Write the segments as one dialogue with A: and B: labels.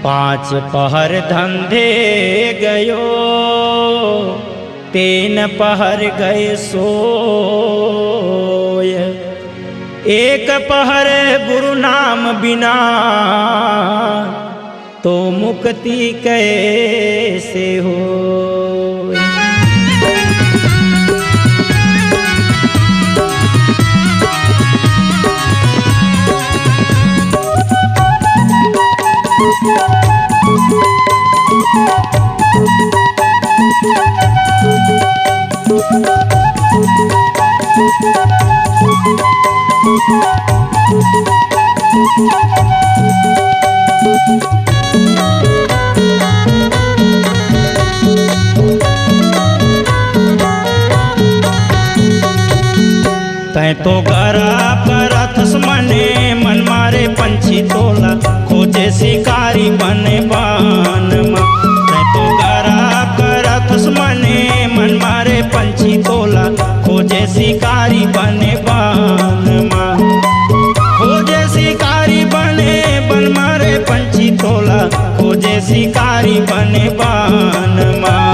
A: पाँच पहर धंधे गयो, तीन पहर गए सोय, एक पहर गुरु नाम बिना तो मुक्ति कैसे हो। तै तो गरा करत मने मन मारे पंछी तोला, खोजे शिकारी बने बान माँ। तै तो गरा करत मने मन मारे पंछी तोला, खोजे शिकारी बने बान माँ। खोजे शिकारी बने बन मारे पंछी तोला, खोजे शिकारी बने बान माँ।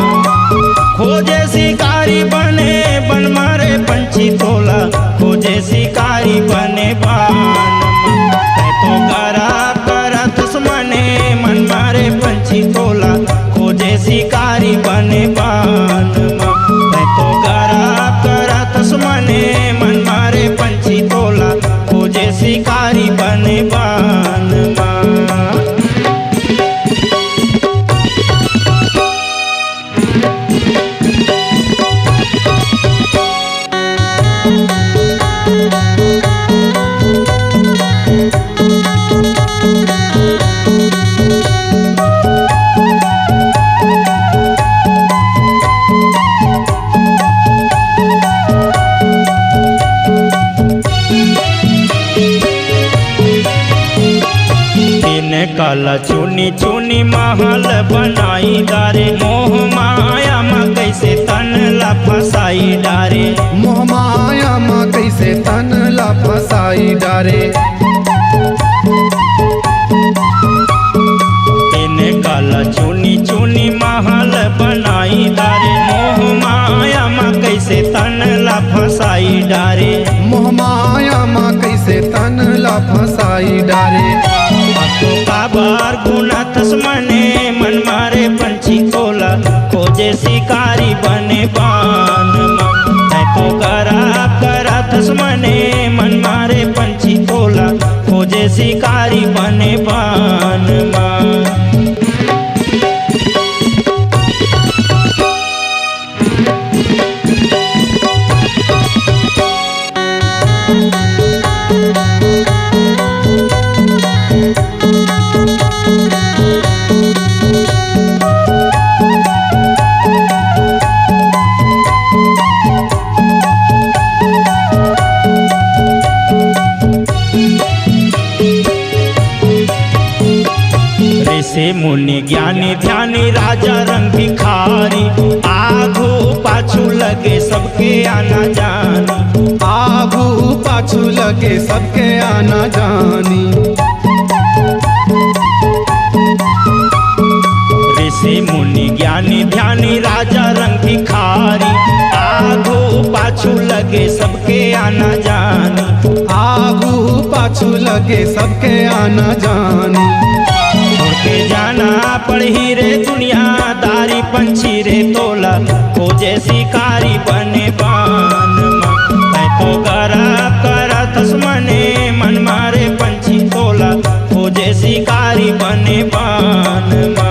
A: खोजे शिकारी बने बन मारे पंछी तोला, खोजे शिकारी बने बान माँ। तै तो गरा करत मने मन मारे पंछी तोला, खोजे शिकारी बने बान माँ। तै तो गरा करत मने मन मारे पंछी तोला, खोजे शिकारी बने बान माँ। काला चुनी चुनी महल बनाई डारे, मोह माया माँ कैसे तन ला फसाई डारे।
B: मोह माया माँ कैसे तन ला फसाई डारे।
A: इन्हें काला चुनी चुनी महल बनाई डारे, मोह माया माँ कैसे तन ला फसाई डारे।
B: मोह माया माँ कैसे तन ला फसाई डारे।
A: तो काबार गुनाथ मने मन मारे पंछी तोला, खोजे शिकारी बने बान माँ। तै तो गरा करत मने मन मारे पंछी तोला, खोजे शिकारी बने बान माँ। ऋषि मुनि ज्ञानी ध्यानी राजा रंग भिखारी, आगू पाछू लगे सबके आना जानी।
B: आगू पाछू लगे सबके आना जानी।
A: ऋषि मुनि ज्ञानी ध्यानी राजा रंग भिखारी, आगू पाछू लगे सबके आना जानी।
B: आगू पाछू लगे सबके आना जानी।
A: छोड़ के जाना पड़ी रे दुनियादारी पंछी रे तोला, खोजे शिकारी बने बान माँ। तै तो गरा करत मने मन मारे पंछी तोला, खोजे शिकारी बने बान माँ।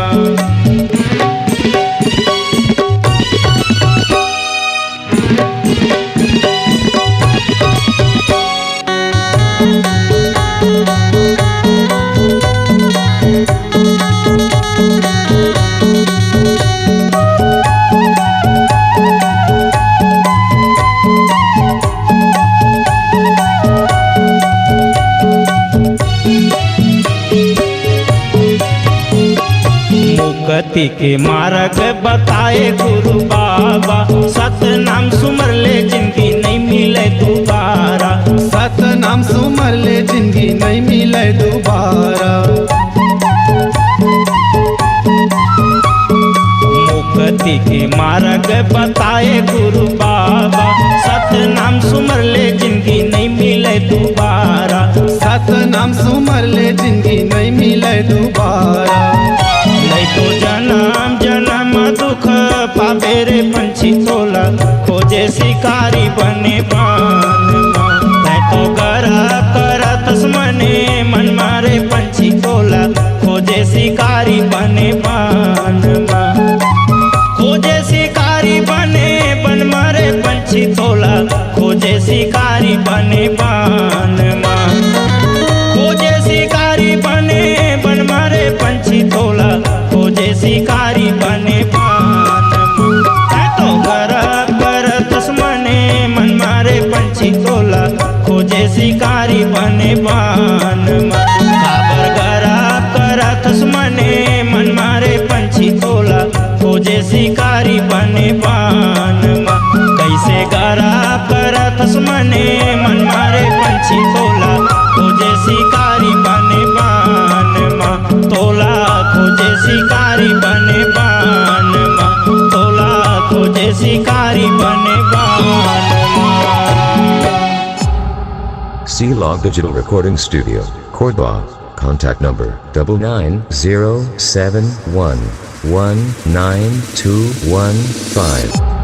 A: मुक्ति के मार्ग बताए गुरु बाबा, सतनाम सुमर ले जिंदगी नहीं मिले दोबारा।
B: सतनाम सुमर ले जिंदगी नहीं मिले दोबारा।
A: के मार्ग बताए गुरु बाबा। सतनाम सुमर ले जिंदगी नहीं मिले दोबारा।
B: सतनाम सुमर ले जिंदगी नहीं मिले दोबारा।
A: नहीं तो जन्म जन्म दुख पावे रे पंछी तोला, खोजे शिकारी बने बान मैं तो गरा करत मने मन मारे पंछी तोला, खोजे शिकारी बने बान खोजे शिकारी बने बन मारे पंछी तोला, खोजे शिकारी बने बान खोजे शिकारी बने बन मारे पंछी तोला, खोजे शिकारी बने बान तो गरा करत मने मन मारे पंछी तोला, खोजे शिकारी बने बान काबर गरा करत मने मन मारे पंछी तोला, खोजे शिकारी बने बान कैसे गरा करत मने मन मारे पंछी तोला, खोजे शिकारी बने बान तोला, खोजे शिकारी बने बान तोला, खोजे शिकारी बने बान।
C: C-Log Digital Recording Studio, Cordoba. Contact number 99071192115.